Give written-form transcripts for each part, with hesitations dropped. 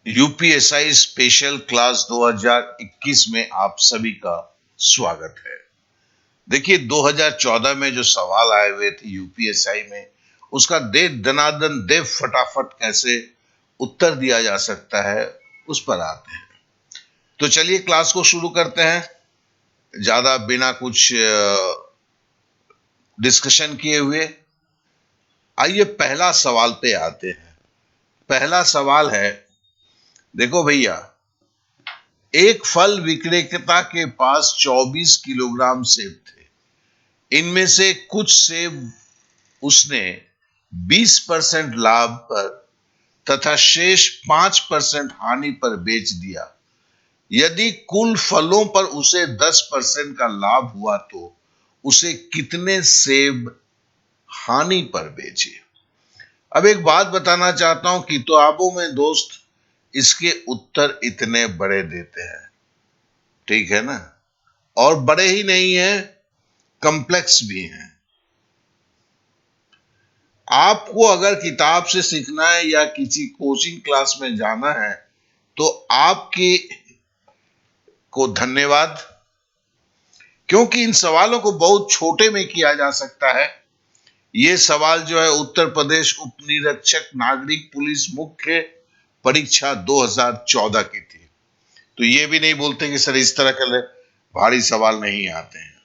UPSI special class 2021 में आप सभी का स्वागत है। देखिए 2014 में जो सवाल आए हुए थे यूपीएसआई में, उसका दे दनादन दे फटाफट कैसे उत्तर दिया जा सकता है उस पर आते हैं। तो चलिए क्लास को शुरू करते हैं ज्यादा बिना कुछ डिस्कशन किए हुए। आइए पहला सवाल पे आते हैं। पहला सवाल है, देखो भैया, एक फल विक्रेता के पास 24 किलोग्राम सेब थे। इनमें से कुछ सेब उसने 20% लाभ पर तथा शेष 5% हानि पर बेच दिया। यदि कुल फलों पर उसे 10% का लाभ हुआ तो उसे कितने सेब हानि पर बेचे? अब एक बात बताना चाहता हूं, किताबों में दोस्त इसके उत्तर इतने बड़े देते हैं, ठीक है ना, और बड़े ही नहीं है, कॉम्प्लेक्स भी हैं। आपको अगर किताब से सीखना है या किसी कोचिंग क्लास में जाना है तो आपकी को धन्यवाद, क्योंकि इन सवालों को बहुत छोटे में किया जा सकता है। ये सवाल जो है उत्तर प्रदेश उप निरीक्षक नागरिक पुलिस मुख्य परीक्षा 2014 की थी। तो ये भी नहीं बोलते कि सर इस तरह के भारी सवाल नहीं आते हैं।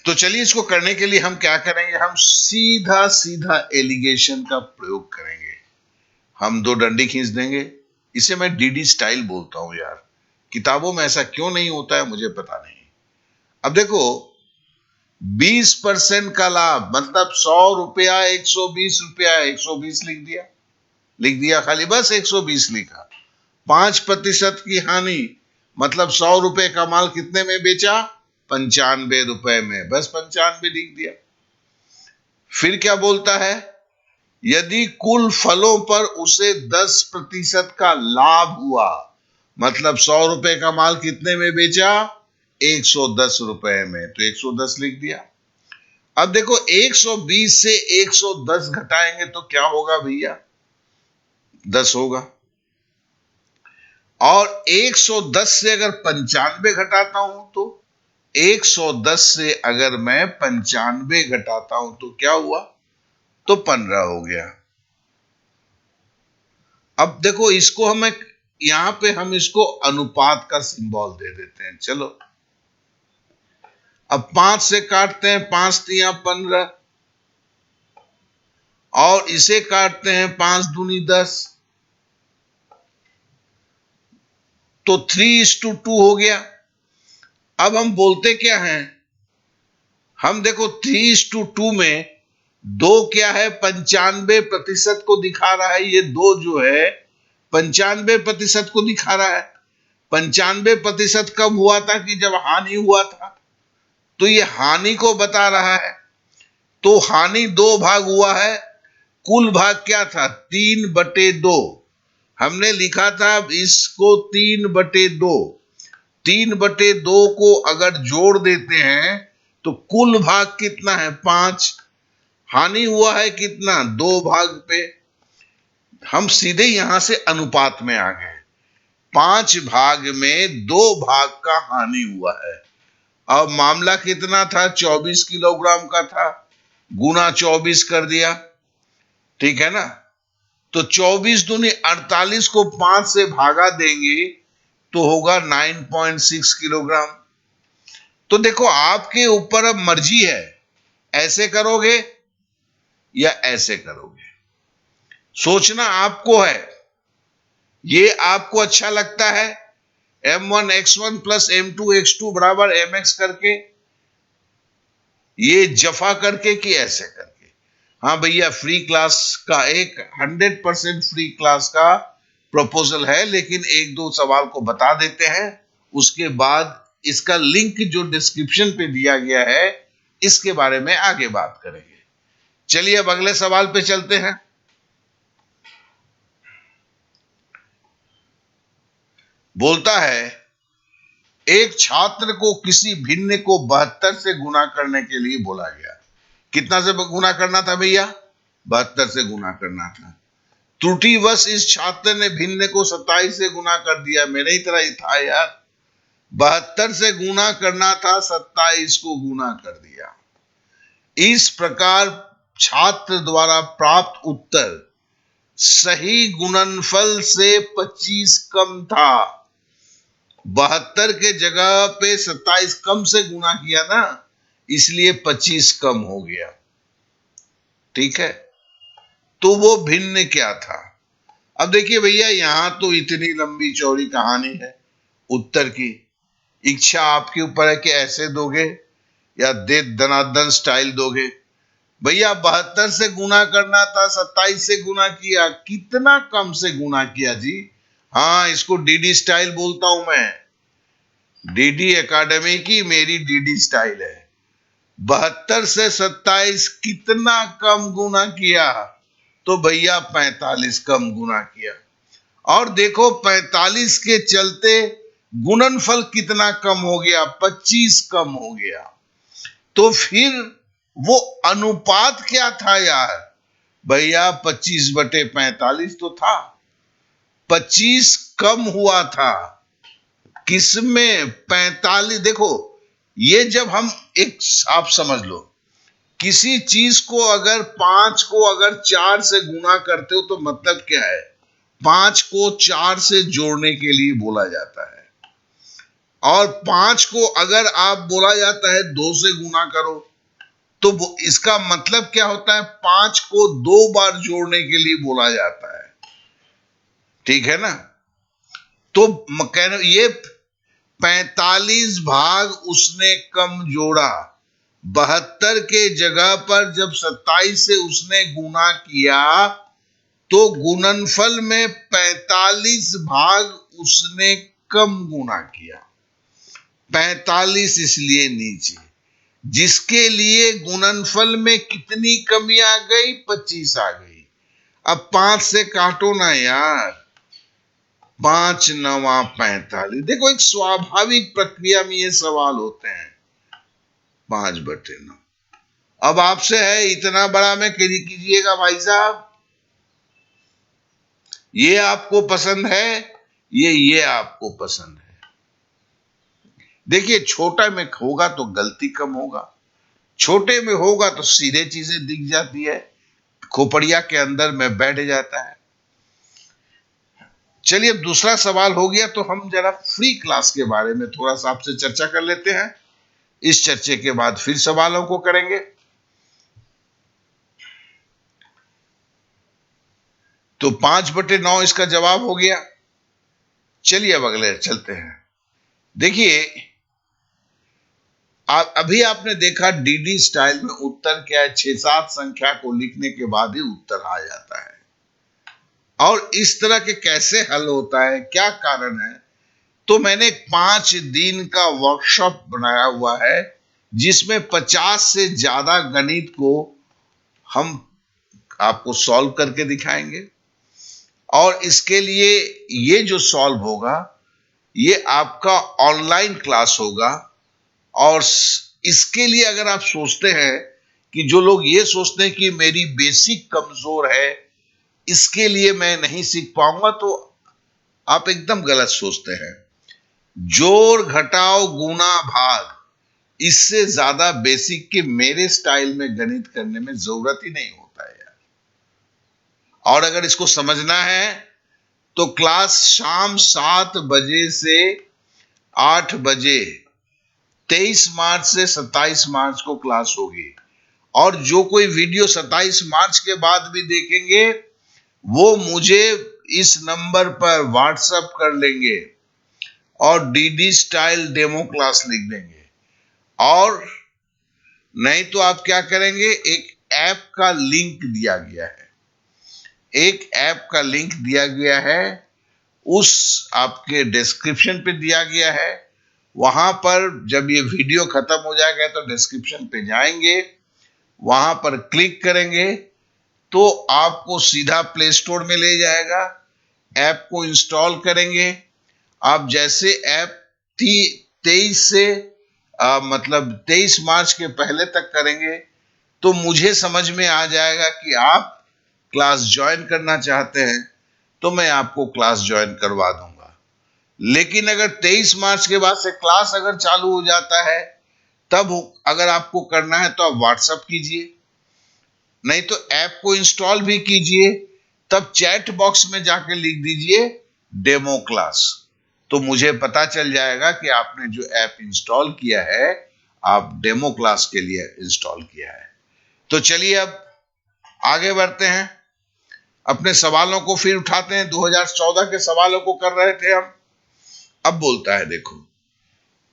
तो चलिए इसको करने के लिए हम क्या करेंगे, हम सीधा सीधा एलिगेशन का प्रयोग करेंगे। हम दो डंडी खींच देंगे। इसे मैं डीडी स्टाइल बोलता हूं यार। किताबों में ऐसा क्यों नहीं होता है मुझे पता नहीं। अब देखो 20% का लाभ मतलब 100 रुपया 120 रुपया, 120 लिख दिया खाली, बस 120 लिखा। 5% की हानि मतलब 100 रुपए का माल कितने में बेचा? 95 रुपए में, बस 95 लिख दिया। फिर क्या बोलता है, यदि कुल फलों पर उसे 10% का लाभ हुआ मतलब 100 रुपए का माल कितने में बेचा? 110 रुपए में, तो 110 लिख दिया। अब देखो 120 से 110 घटाएंगे तो क्या होगा भैया? 10 होगा। और 110 से अगर 95 घटाता हूं तो 110 से अगर मैं 95 घटाता हूं तो क्या हुआ? तो 15 हो गया। अब देखो इसको हम यहां पे हम इसको अनुपात का सिंबल दे देते हैं। चलो अब 5 से काटते हैं, 5 तिया 15, और इसे काटते हैं 5 दूनी 10, तो 3:2 हो गया। अब हम बोलते क्या हैं, हम देखो 3:2 में दो क्या है, 95% को दिखा रहा है। ये दो जो है 95% को दिखा रहा है। 95% कब हुआ था? कि जब हानि हुआ था, तो ये हानि को बता रहा है। तो हानि 2 भाग हुआ है, कुल भाग क्या था? 3/2। हमने लिखा था इसको 3/2। 3/2 को अगर जोड़ देते हैं तो कुल भाग कितना है? 5। हानि हुआ है कितना? 2 भाग पे। हम सीधे यहां से अनुपात में आ गए। 5 भाग में 2 भाग का हानि हुआ है। अब मामला कितना था? 24 किलोग्राम का था, गुना 24 कर दिया, ठीक है ना। तो 24 दूनी 48 को 5 से भागा देंगे तो होगा 9.6 किलोग्राम। तो देखो आपके ऊपर अब मर्जी है, ऐसे करोगे या ऐसे करोगे, सोचना आपको है। ये आपको अच्छा लगता है m1x1 प्लस m2x2 बराबर mx करके, ये जफा करके कि ऐसे करके? हाँ भैया, फ्री क्लास का एक 100% फ्री क्लास का प्रपोजल है, लेकिन एक दो सवाल को बता देते हैं, उसके बाद इसका लिंक जो डिस्क्रिप्शन पे दिया गया है इसके बारे में आगे बात करेंगे। चलिए अब अगले सवाल पे चलते हैं। बोलता है, एक छात्र को किसी भिन्न को 72 से गुना करने के लिए बोला गया। कितना से गुना करना था भैया? 72 से गुना करना था। त्रुटिवश इस छात्र ने भिन्न को 27 से गुना कर दिया। मेरे ही तरह ही था यार, 72 से गुना करना था, 27 को गुना कर दिया। इस प्रकार छात्र द्वारा प्राप्त उत्तर सही गुणनफल से 25 कम था। 72 के जगह पे 27 कम से गुना किया ना, इसलिए 25 कम हो गया। ठीक है, तो वो भिन्न क्या था? अब देखिए भैया, यहां तो इतनी लंबी चौड़ी कहानी है उत्तर की। इच्छा आपके ऊपर है कि ऐसे दोगे या दे दनादन स्टाइल दोगे। भैया 72 से गुना करना था, 27 से गुना किया। कितना कम से गुना किया जी? हाँ, इसको डीडी स्टाइल बोलता हूं मैं। डीडी एकेडमी की मेरी डीडी स्टाइल है। 72 से 27 कितना कम गुना किया? तो भैया 45 कम गुना किया। और देखो 45 के चलते गुणनफल कितना कम हो गया? 25 कम हो गया। तो फिर वो अनुपात क्या था यार? भैया 25/45 तो था। 25 कम हुआ था किसमें? 45। देखो, ये जब हम एक, आप समझ लो, किसी चीज को अगर 5 को अगर 4 से गुना करते हो तो मतलब क्या है? 5 को 4 से जोड़ने के लिए बोला जाता है। और 5 को अगर आप बोला जाता है 2 से गुना करो, तो इसका मतलब क्या होता है? 5 को 2 बार जोड़ने के लिए बोला जाता है। ठीक है ना? तो ये 45 भाग उसने कम जोड़ा। 72 के जगह पर जब 27 से उसने गुना किया तो गुणनफल में 45 भाग उसने कम गुना किया। 45 इसलिए नीचे, जिसके लिए गुणनफल में कितनी कमी आ गई? 25 आ गई। अब 5 से काटो ना यार, 5 9 45। देखो, एक स्वाभाविक प्रक्रिया में ये सवाल होते हैं। 5/9। अब आपसे है, इतना बड़ा में कीजिएगा भाई साहब। ये आपको पसंद है, ये आपको पसंद है। देखिए, छोटा में होगा तो गलती कम होगा, छोटे में होगा तो सीधे चीजें दिख जाती है, खोपड़िया के अंदर में बैठ जाता है। चलिए, अब दूसरा सवाल हो गया, तो हम जरा फ्री क्लास के बारे में थोड़ा सा आपसे चर्चा कर लेते हैं। इस चर्चे के बाद फिर सवालों को करेंगे। तो 5/9 इसका जवाब हो गया। चलिए अब अगले चलते हैं। देखिए, अभी आपने देखा डीडी स्टाइल में उत्तर क्या है? 6-7 संख्या को लिखने के बाद ही उत्तर आ जाता है। और इस तरह के कैसे हल होता है, क्या कारण है? तो मैंने 5 दिन का वर्कशॉप बनाया हुआ है, जिसमें 50 से ज्यादा गणित को हम आपको सॉल्व करके दिखाएंगे। और इसके लिए ये जो सॉल्व होगा, ये आपका ऑनलाइन क्लास होगा। और इसके लिए अगर आप सोचते हैं कि, जो लोग ये सोचते हैं कि मेरी बेसिक कमजोर है, इसके लिए मैं नहीं सीख पाऊंगा, तो आप एकदम गलत सोचते हैं। जोड़ घटाव गुणा भाग, इससे ज्यादा बेसिक के मेरे स्टाइल में गणित करने में जरूरत ही नहीं होता है यार। और अगर इसको समझना है तो क्लास शाम 7 बजे से 8 बजे 23 मार्च से 27 मार्च को क्लास होगी। और जो कोई वीडियो 27 मार्च के बाद भी देखेंगे, वो मुझे इस नंबर पर व्हाट्सएप कर लेंगे और डीडी स्टाइल डेमो क्लास लिख देंगे। और नहीं तो आप क्या करेंगे, एक ऐप का लिंक दिया गया है, एक ऐप का लिंक दिया गया है, उस आपके डिस्क्रिप्शन पे दिया गया है। वहां पर जब ये वीडियो खत्म हो जाएगा तो डिस्क्रिप्शन पे जाएंगे, वहां पर क्लिक करेंगे तो आपको सीधा प्ले स्टोर में ले जाएगा। ऐप को इंस्टॉल करेंगे। आप जैसे ऐप 23 से मतलब 23 मार्च के पहले तक करेंगे, तो मुझे समझ में आ जाएगा कि आप क्लास ज्वाइन करना चाहते हैं तो मैं आपको क्लास ज्वाइन करवा दूंगा। लेकिन अगर 23 मार्च के बाद से क्लास अगर चालू हो जाता है तब अगर आपको करना है तो आप व्हाट्सएप कीजिए, नहीं तो ऐप को इंस्टॉल भी कीजिए। तब चैट बॉक्स में जाकर लिख दीजिए डेमो क्लास, तो मुझे पता चल जाएगा कि आपने जो ऐप इंस्टॉल किया है आप डेमो क्लास के लिए इंस्टॉल किया है। तो चलिए अब आगे बढ़ते हैं, अपने सवालों को फिर उठाते हैं। 2014 के सवालों को कर रहे थे हम। अब बोलता है, देखो,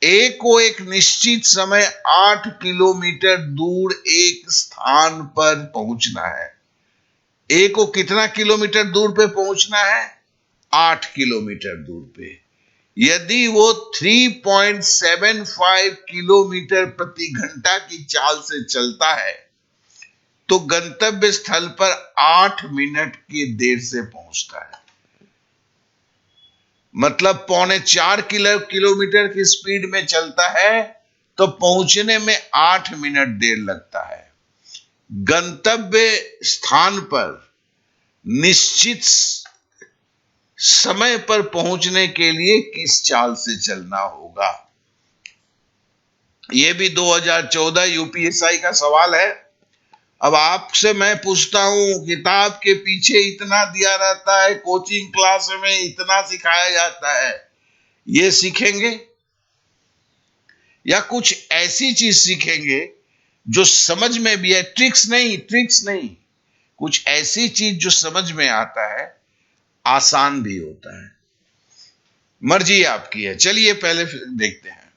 ए को एक निश्चित समय 8 किलोमीटर दूर एक स्थान पर पहुंचना है। ए को कितना किलोमीटर दूर पे पहुंचना है? 8 किलोमीटर दूर पे। यदि वो 3.75 किलोमीटर प्रति घंटा की चाल से चलता है तो गंतव्य स्थल पर 8 मिनट की देर से पहुंचता है। मतलब 3.25 किलोमीटर की स्पीड में चलता है तो पहुंचने में 8 मिनट देर लगता है। गंतव्य स्थान पर निश्चित समय पर पहुंचने के लिए किस चाल से चलना होगा? यह भी 2014 यूपीएससी का सवाल है। अब आपसे मैं पूछता हूं, किताब के पीछे इतना दिया रहता है, कोचिंग क्लास में इतना सिखाया जाता है, ये सीखेंगे या कुछ ऐसी चीज सीखेंगे जो समझ में भी है? ट्रिक्स नहीं, कुछ ऐसी चीज जो समझ में आता है, आसान भी होता है। मर्जी आपकी है। चलिए पहले देखते हैं।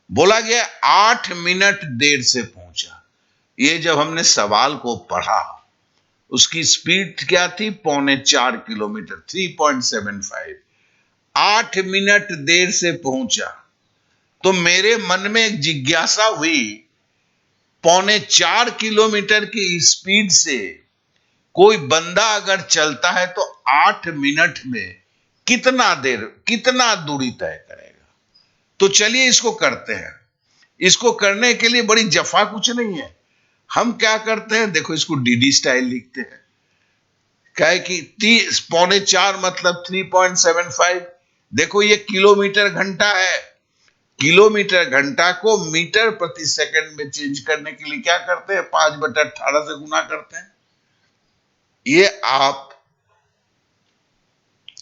बोला गया 8 मिनट देर से पहुंचा। ये जब हमने सवाल को पढ़ा, उसकी स्पीड क्या थी? 3.25 किलोमीटर, 3.75। 8 मिनट देर से पहुंचा तो मेरे मन में एक जिज्ञासा हुई, 3.25 किलोमीटर की स्पीड से कोई बंदा अगर चलता है तो 8 मिनट में कितना दूरी तय करेगा? तो चलिए इसको करते हैं। इसको करने के लिए बड़ी जफा कुछ नहीं है। हम क्या करते हैं, देखो, इसको डीडी स्टाइल लिखते हैं। क्या है कि 3.25 मतलब 3.75। देखो ये किलोमीटर घंटा है। किलोमीटर घंटा को मीटर प्रति सेकंड में चेंज करने के लिए क्या करते हैं? 5/18 से गुना करते हैं। ये आप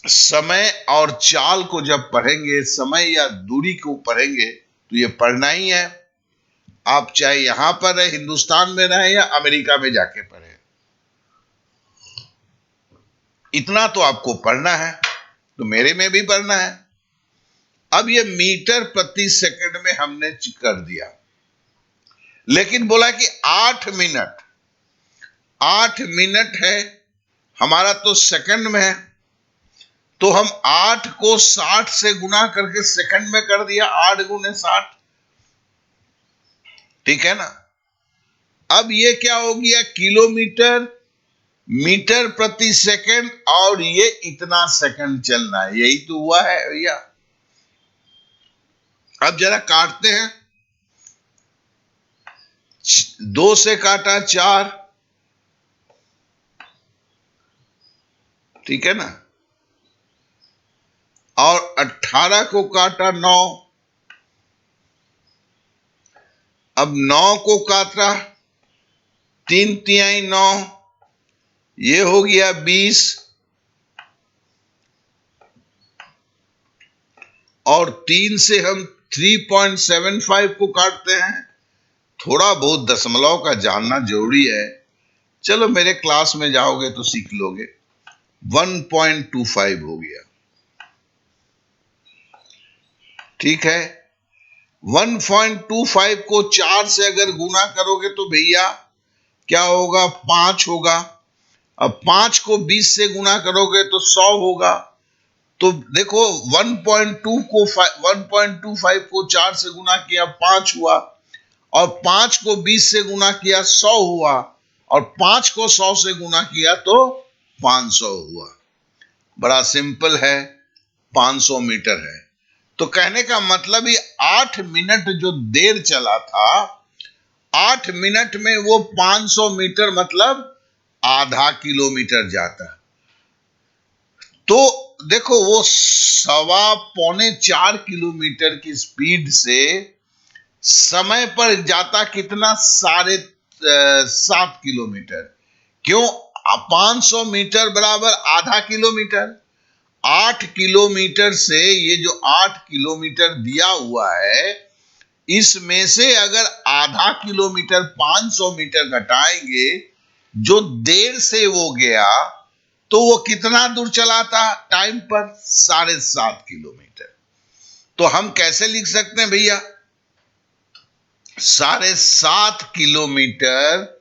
समय और चाल को जब पढ़ेंगे, समय या दूरी को पढ़ेंगे, तो ये पढ़ना ही है। आप चाहे यहां पर रहे, हिंदुस्तान में रहे या अमेरिका में जाके पढ़े, इतना तो आपको पढ़ना है। तो मेरे में भी पढ़ना है। अब ये मीटर प्रति सेकंड में हमने कर दिया, लेकिन बोला कि 8 मिनट है, हमारा तो सेकंड में है, तो हम 8 को 60 से गुना करके सेकंड में कर दिया। 8 गुने 60, ठीक है ना? अब ये क्या हो गया? किलोमीटर मीटर प्रति सेकंड, और ये इतना सेकंड चलना है। यही तो हुआ है भैया। अब जरा काटते हैं। 2 से काटा 4, ठीक है ना? और 18 को काटा 9। अब 9 को काटा 3 तिहाई 9, ये हो गया 20। और 3 से हम 3.75 को काटते हैं। थोड़ा बहुत दशमलव का जानना जरूरी है। चलो मेरे क्लास में जाओगे तो सीख लोगे। 1.25 हो गया, ठीक है? 1.25 को 4 से अगर गुना करोगे तो भैया क्या होगा? 5 होगा। अब 5 को 20 से गुना करोगे तो 100 होगा। तो देखो 1.25 को 4 से गुना किया 5 हुआ, और 5 को 20 से गुना किया 100 हुआ, और 5 को 100 से गुना किया तो 500 हुआ। बड़ा सिंपल है, 500 मीटर है। तो कहने का मतलब ही 8 मिनट जो देर चला था, 8 मिनट में वो 500 मीटर मतलब आधा किलोमीटर जाता। तो देखो वो 4.25 की स्पीड से समय पर जाता कितना, 7.5 किलोमीटर। क्यों? 500 मीटर बराबर आधा किलोमीटर। 8 किलोमीटर से ये जो 8 किलोमीटर दिया हुआ है, इसमें से अगर आधा किलोमीटर 500 मीटर घटाएंगे, जो देर से वो गया, तो वो कितना दूर चला था टाइम पर? 7.5 किलोमीटर। तो हम कैसे लिख सकते हैं भैया? 7.5 किलोमीटर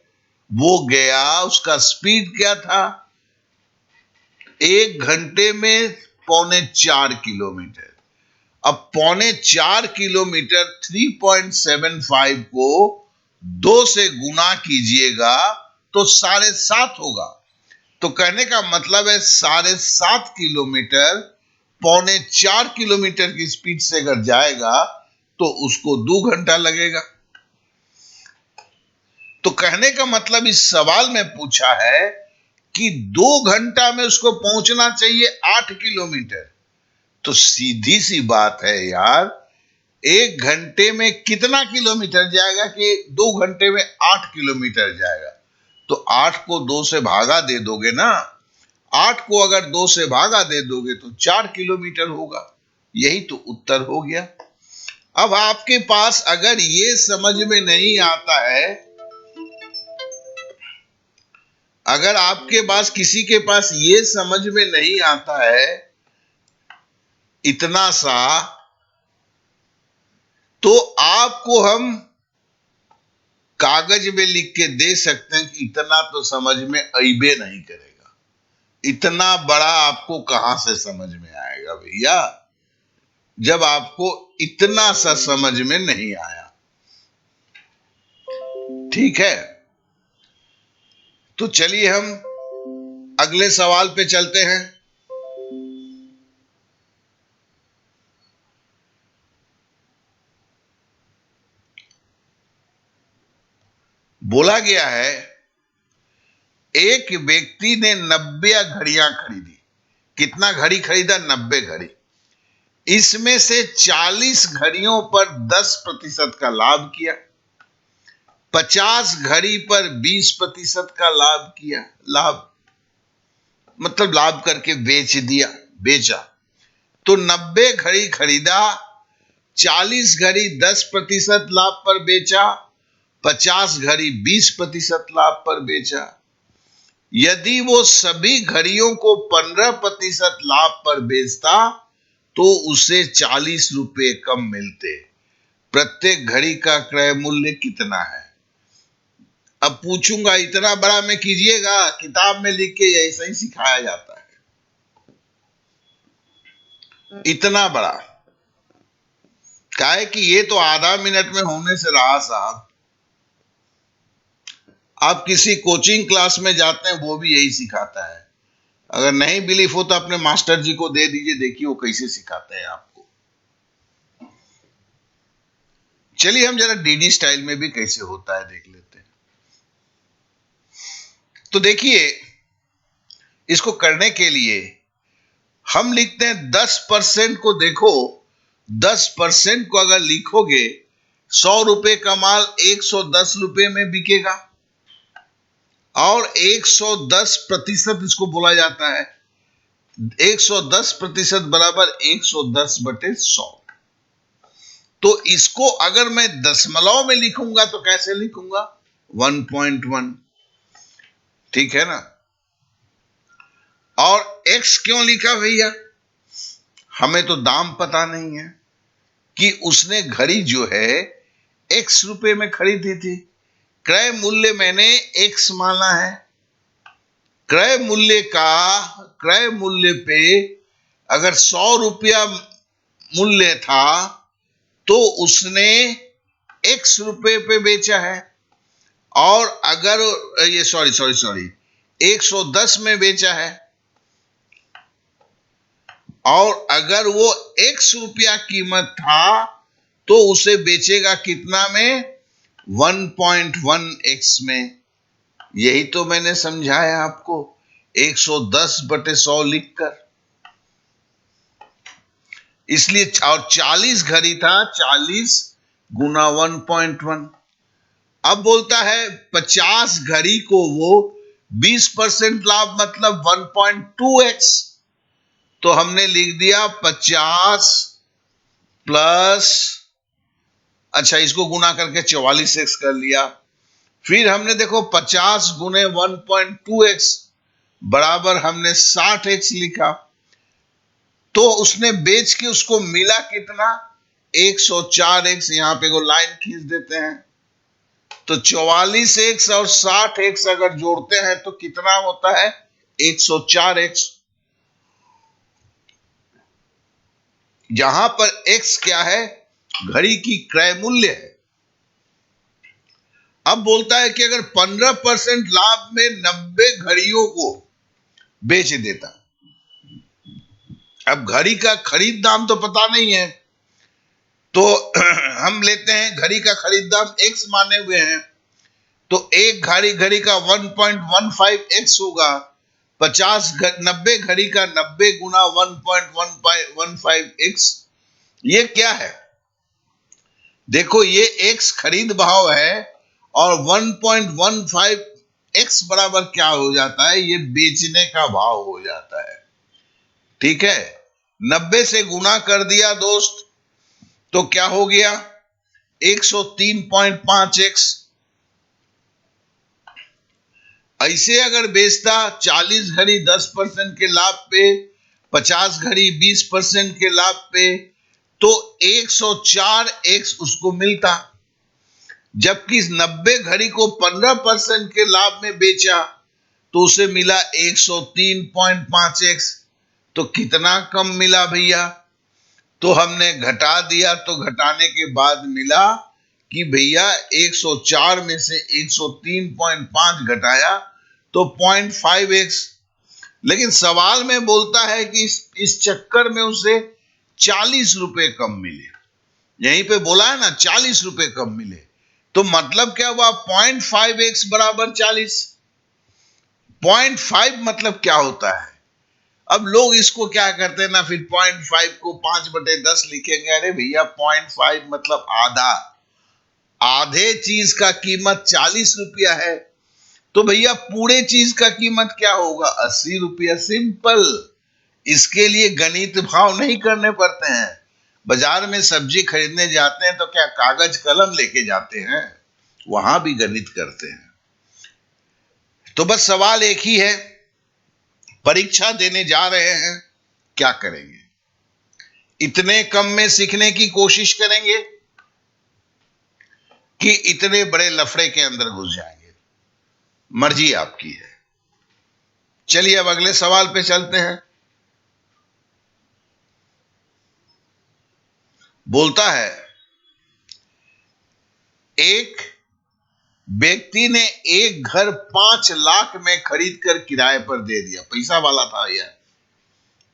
वो गया, उसका स्पीड क्या था? 1 घंटे में 3.25 किलोमीटर। अब 3.25 किलोमीटर 3.75 को 2 से गुना कीजिएगा तो 7.5 होगा। तो कहने का मतलब है 7.5 किलोमीटर 3.25 किलोमीटर की स्पीड से अगर जाएगा तो उसको 2 घंटा लगेगा। तो कहने का मतलब इस सवाल में पूछा है कि 2 घंटा में उसको पहुंचना चाहिए 8 किलोमीटर। तो सीधी सी बात है यार, 1 घंटे में कितना किलोमीटर जाएगा कि 2 घंटे में 8 किलोमीटर जाएगा? तो 8 को 2 से भागा दे दोगे ना, 8 को अगर 2 से भागा दे दोगे तो 4 किलोमीटर होगा। यही तो उत्तर हो गया। अब आपके पास अगर ये समझ में नहीं आता है, अगर आपके पास किसी के पास ये समझ में नहीं आता है इतना सा, तो आपको हम कागज में लिख के दे सकते हैं कि इतना तो समझ में अइबे नहीं करेगा। इतना बड़ा आपको कहां से समझ में आएगा भैया, जब आपको इतना सा समझ में नहीं आया। ठीक है, तो चलिए हम अगले सवाल पे चलते हैं। बोला गया है एक व्यक्ति ने 90 घड़ियां खरीदी। कितना घड़ी खरीदा? 90 घड़ी। इसमें से 40 घड़ियों पर 10% का लाभ किया, 50 घड़ी पर 20% का लाभ किया। लाभ मतलब लाभ करके बेचा। तो 90 घड़ी खरीदा, 40 घड़ी 10% लाभ पर बेचा, 50 घड़ी 20% लाभ पर बेचा। यदि वो सभी घड़ियों को 15% लाभ पर बेचता तो उसे 40 रुपए कम मिलते। प्रत्येक घड़ी का क्रय मूल्य कितना है? अब पूछूंगा, इतना बड़ा में कीजिएगा, किताब में लिख के ऐसा ही सिखाया जाता है। इतना बड़ा काहे कि ये तो आधा मिनट में होने से रहा साहब। आप किसी कोचिंग क्लास में जाते हैं, वो भी यही सिखाता है। अगर नहीं बिलीफ हो तो अपने मास्टर जी को दे दीजिए, देखिए वो कैसे सिखाते हैं आपको। चलिए हम जरा डीडी स्टाइल में भी कैसे होता है देख लेते हैं। तो देखिए, इसको करने के लिए हम लिखते हैं 10% को। देखो 10% को अगर लिखोगे, 100 रुपए का माल 110 रुपए में बिकेगा, और 110% इसको बोला जाता है। 110% बराबर 110/100। तो इसको अगर मैं दशमलव में लिखूंगा तो कैसे लिखूंगा? 1.1। ठीक है ना? और x क्यों लिखा भैया? हमें तो दाम पता नहीं है कि उसने घड़ी जो है x रुपए में खरीदी थी। क्रय मूल्य मैंने x माना है। क्रय मूल्य पे अगर 100 रुपया मूल्य था तो उसने x रुपए पे बेचा है। और अगर ये सॉरी 110 में बेचा है, और अगर वो x रुपया कीमत था तो उसे बेचेगा कितना में? 1.1x में। यही तो मैंने समझाया आपको 110/100 लिखकर। इसलिए और 40 घड़ी था, 40 गुना 1.1। अब बोलता है 50 घड़ी को वो 20% लाभ मतलब 1.2x। तो हमने लिख दिया 50 प्लस, अच्छा इसको गुना करके 44x कर लिया। फिर हमने देखो 50 गुने 1.2x बराबर हमने 60x लिखा। तो उसने बेच के उसको मिला कितना, 104x। यहां पे को लाइन खींच देते हैं। तो 44x और 60x अगर जोड़ते हैं तो कितना होता है, 104x। यहां पर x क्या है, घड़ी की क्रय मूल्य है। अब बोलता है कि अगर 15% लाभ में 90 घड़ियों को बेच देता। अब घड़ी का खरीद दाम तो पता नहीं है, तो हम लेते हैं घड़ी का खरीद दाम x माने हुए हैं। तो एक घड़ी का 1.15x होगा। 90 घड़ी का 90 गुना 1.15x। ये क्या है, देखो ये x खरीद भाव है और 1.15x बराबर क्या हो जाता है, ये बेचने का भाव हो जाता है। ठीक है, 90 से गुना कर दिया दोस्त तो क्या हो गया, 103.5x। ऐसे अगर बेचता 40 घड़ी 10% के लाभ पे, 50 घड़ी 20% के लाभ पे, तो 104x उसको मिलता। जबकि 90 घड़ी को 15% के लाभ में बेचा तो उसे मिला 103.5x। तो कितना कम मिला भैया, तो हमने घटा दिया। तो घटाने के बाद मिला कि भैया 104 में से 103.5 घटाया तो 0.5x। लेकिन सवाल में बोलता है कि इस चक्कर में उसे 40 रुपए कम मिले। यहीं पे बोला है ना 40 रुपए कम मिले, तो मतलब क्या हुआ, 0.5x बराबर 40। 0.5 मतलब क्या होता है। अब लोग इसको क्या करते हैं ना, फिर 0.5 को 5/10 लिखेंगे। अरे भैया 0.5 मतलब आधा, आधे चीज का कीमत 40 रुपया है, तो भैया पूरे चीज का कीमत क्या होगा, 80 रुपया। सिंपल। इसके लिए गणित भाव नहीं करने पड़ते हैं। बाजार में सब्जी खरीदने जाते हैं तो क्या कागज कलम लेके जाते हैं, वहां भी गणित करते हैं। तो बस सवाल एक ही है, परीक्षा देने जा रहे हैं, क्या करेंगे, इतने कम में सीखने की कोशिश करेंगे कि इतने बड़े लफड़े के अंदर घुस जाएंगे, मर्जी आपकी है। चलिए अब अगले सवाल पे चलते हैं। बोलता है एक व्यक्ति ने एक घर 5 लाख में खरीद कर किराए पर दे दिया। पैसा वाला था यह,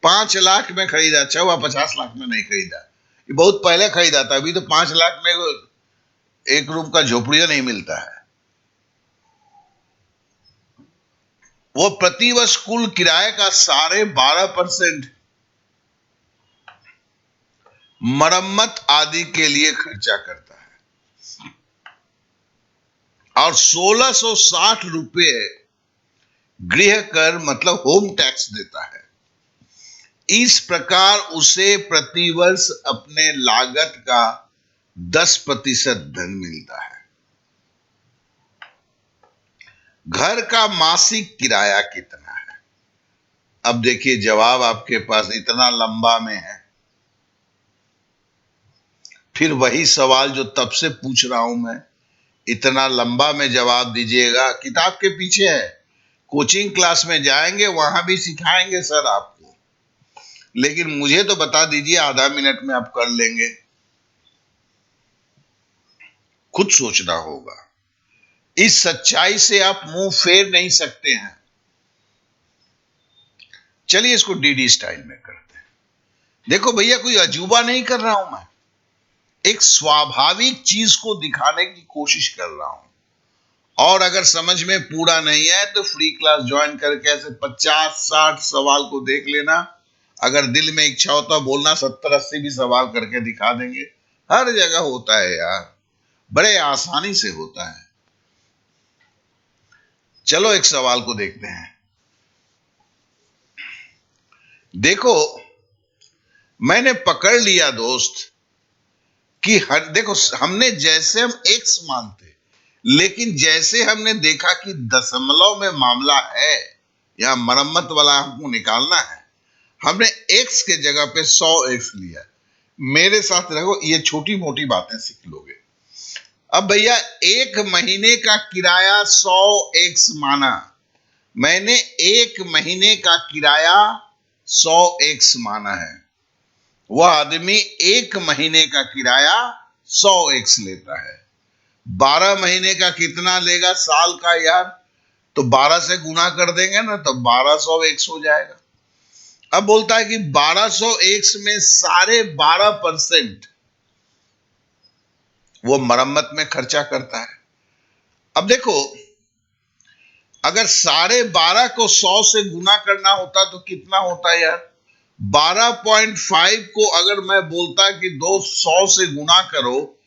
5 लाख में खरीदा। अच्छा हुआ 50 लाख में नहीं खरीदा, ये बहुत पहले खरीदा था। अभी तो 5 लाख में एक रूम का झोपड़िया नहीं मिलता है। वो प्रतिवर्ष कुल किराए का 12.5% मरम्मत आदि के लिए खर्चा करता है और 1660 रुपये गृह कर मतलब होम टैक्स देता है। इस प्रकार उसे प्रतिवर्ष अपने लागत का 10% धन मिलता है। घर का मासिक किराया कितना है। अब देखिए जवाब आपके पास इतना लंबा में है। फिर वही सवाल जो तब से पूछ रहा हूं मैं, इतना लंबा में जवाब दीजिएगा। किताब के पीछे है, कोचिंग क्लास में जाएंगे वहां भी सिखाएंगे सर आपको, लेकिन मुझे तो बता दीजिए, आधा मिनट में आप कर लेंगे। खुद सोचना होगा, इस सच्चाई से आप मुंह फेर नहीं सकते हैं। चलिए इसको डीडी स्टाइल में करते हैं। देखो भैया कोई अजूबा नहीं कर रहा हूं मैं, एक स्वाभाविक चीज को दिखाने की कोशिश कर रहा हूं। और अगर समझ में पूरा नहीं है तो फ्री क्लास ज्वाइन करके ऐसे 50-60 सवाल को देख लेना। अगर दिल में इच्छा होता बोलना 70-80 भी सवाल करके दिखा देंगे। हर जगह होता है यार, बड़े आसानी से होता है। चलो एक सवाल को देखते हैं। देखो, मैंने पकड़ लिया दोस्त कि देखो, हमने जैसे हम एक्स मानते, लेकिन जैसे हमने देखा कि दशमलव में मामला है, यहां मरम्मत वाला हमको निकालना है, हमने एक्स के जगह पे 100x लिया। मेरे साथ रहो, ये छोटी मोटी बातें सीख लोगे। अब भैया, एक महीने का किराया 100x माना, मैंने एक महीने का किराया 100x माना है। वह आदमी एक महीने का किराया 100x लेता है। 12 महीने का कितना लेगा साल का यार? तो 12 से गुना कर देंगे ना, तो 1200x हो जाएगा। अब बोलता है कि 1200x में 12.5% वो मरम्मत में खर्चा करता है। अब देखो, अगर 12.5 को 100 से गुना करना होता तो कितना होता है यार? 12.5 को अगर मैं बोलता कि 100 से गुना करो,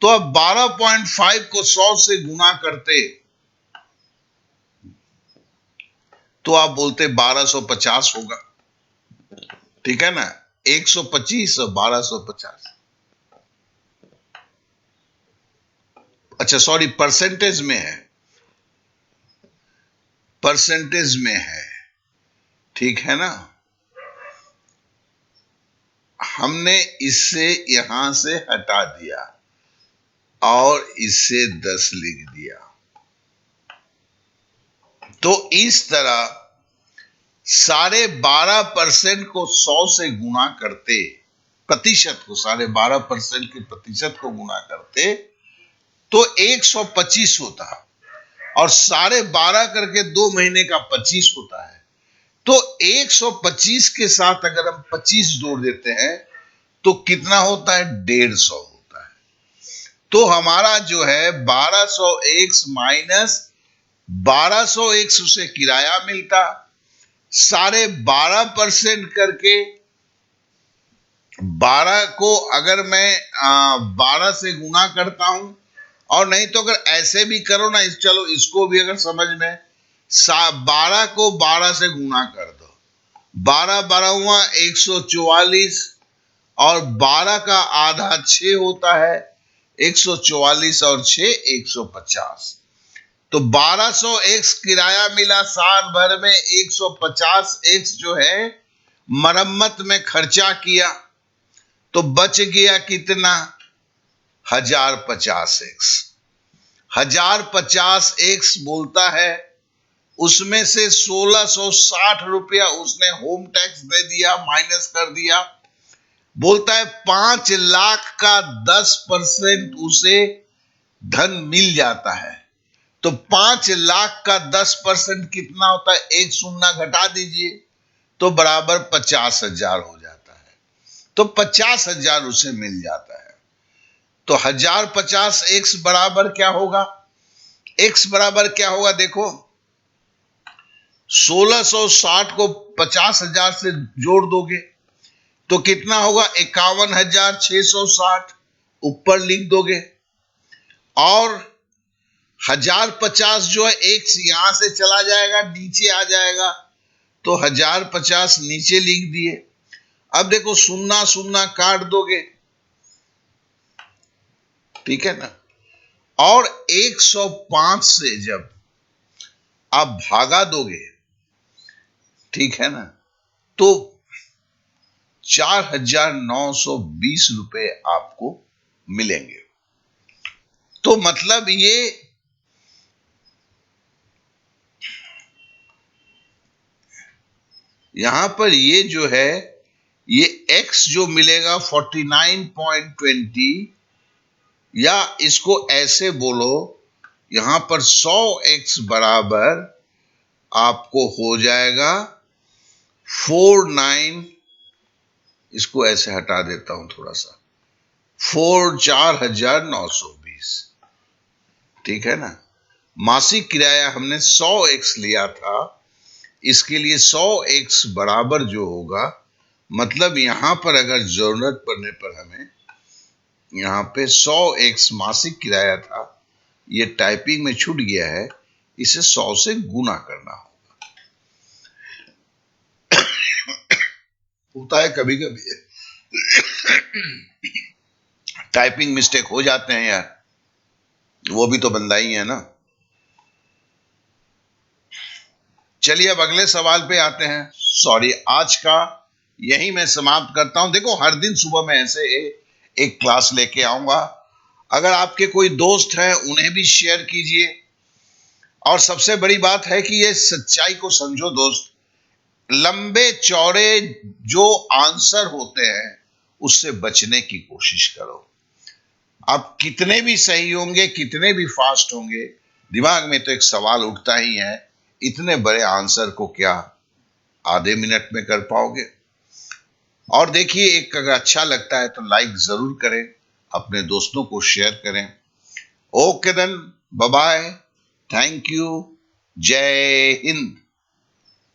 तो अब 12.5 को 100 से गुना करते तो आप बोलते 1250 होगा। ठीक है ना? 125 और 1250। अच्छा सॉरी, परसेंटेज में है, परसेंटेज में है। ठीक है ना? हमने इससे यहां से हटा दिया और इससे 10 लिख दिया। तो इस तरह 12.5% को 100 से गुणा करते, प्रतिशत को 12.5% के प्रतिशत को गुणा करते तो 125 होता, और 12.5 करके 2 महीने का 25 होता है। तो 125 के साथ अगर हम 25 जोड़ देते हैं तो कितना होता है? 150 होता है। तो हमारा जो है 1200x माइनस 1200x उसे किराया मिलता, 12.5% करके 12 को अगर मैं 12 से गुना करता हूं, और नहीं तो अगर ऐसे भी करो ना, चलो इसको भी अगर समझ में, 12 को 12 से गुना कर दो, 12 12 144, और 12 का आधा 6 होता है, 144 और 6 150। तो 1200x किराया मिला, साल भर में 150x जो है मरम्मत में खर्चा किया, तो बच गया कितना? 1050x। 1050x बोलता है, उसमें से 1660 रुपया उसने होम टैक्स दे दिया, माइनस कर दिया। बोलता है 5 लाख का 10% उसे धन मिल जाता है। तो 5 लाख का 10% कितना होता है? एक शून्य घटा दीजिए तो बराबर 50,000 हो जाता है। तो 50,000 उसे मिल जाता है। तो 1050x बराबर क्या होगा? x बराबर क्या होगा? देखो, 1660 को 50,000 से जोड़ दोगे तो कितना होगा? 51,660 ऊपर लिख दोगे, और 1050 जो है x यहां से चला जाएगा, नीचे आ जाएगा, तो 1050 नीचे लिख दिए। अब देखो, शून्य शून्य काट दोगे, ठीक है ना? और 105 से जब आप भागा दोगे, ठीक है ना, तो 4,920 रुपए आपको मिलेंगे। तो मतलब ये यहां पर ये जो है, ये x जो मिलेगा 49.20, या इसको ऐसे बोलो, यहां पर 100x बराबर आपको हो जाएगा 49, इसको ऐसे हटा देता हूं थोड़ा सा, 4,920, ठीक है ना, मासिक किराया हमने 100x लिया था, इसके लिए 100x बराबर जो होगा, मतलब यहां पर अगर जरूरत पड़ने पर हमें यहाँ पे 100x मासिक किराया था, ये टाइपिंग में छूट गया है, इसे 100 से गुना करना होता है। कभी कभी टाइपिंग मिस्टेक हो जाते हैं यार, वो भी तो बंदा ही है ना। चलिए अब अगले सवाल पे आते हैं। सॉरी, आज का यही मैं समाप्त करता हूं। देखो, हर दिन सुबह मैं ऐसे एक क्लास लेके आऊंगा। अगर आपके कोई दोस्त हैं उन्हें भी शेयर कीजिए। और सबसे बड़ी बात है कि ये सच्चाई को समझो दोस्त, लंबे चौड़े जो आंसर होते हैं उससे बचने की कोशिश करो। आप कितने भी सही होंगे, कितने भी फास्ट होंगे, दिमाग में तो एक सवाल उठता ही है, इतने बड़े आंसर को क्या आधे मिनट में कर पाओगे? और देखिए, एक अगर अच्छा लगता है तो लाइक जरूर करें, अपने दोस्तों को शेयर करें। Okay then, bye bye, thank you, जय हिंद।